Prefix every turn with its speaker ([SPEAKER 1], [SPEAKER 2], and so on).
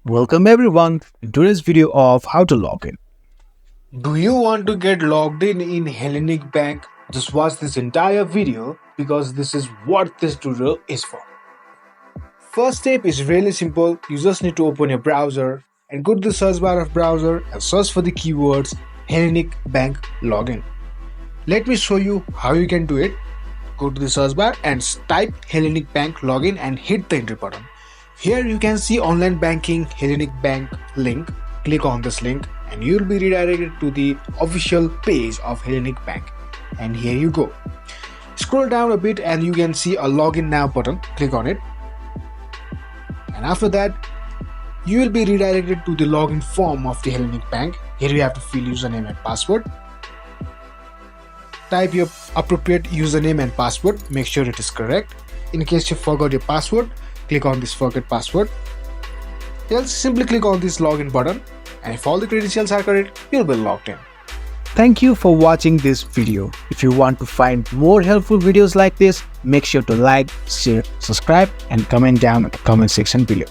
[SPEAKER 1] Welcome everyone in today's video of how to log in.
[SPEAKER 2] Do you want to get logged in Hellinic Bank? Just watch this entire video because this is what this tutorial is for. First step is really simple. You just need to open your browser and go to the search bar of browser and search for the keywords Hellinic Bank login. Let me show you how you can do it. Go to the search bar and type Hellinic Bank login and hit the enter button. Here you can see online banking Hellinic Bank link. Click on this link and you will be redirected to the official page of Hellinic Bank. And here you go. Scroll down a bit and you can see a login now button. Click on it. And after that, you will be redirected to the login form of the Hellinic Bank. Here you have to fill username and password. Type your appropriate username and password. Make sure it is correct. In case you forgot your password, click on this forget password. Else simply click on this login button, and if all the credentials are correct, you'll be logged in.
[SPEAKER 1] Thank you for watching this video. If you want to find more helpful videos like this, make sure to like, share, subscribe and comment down in the comment section below.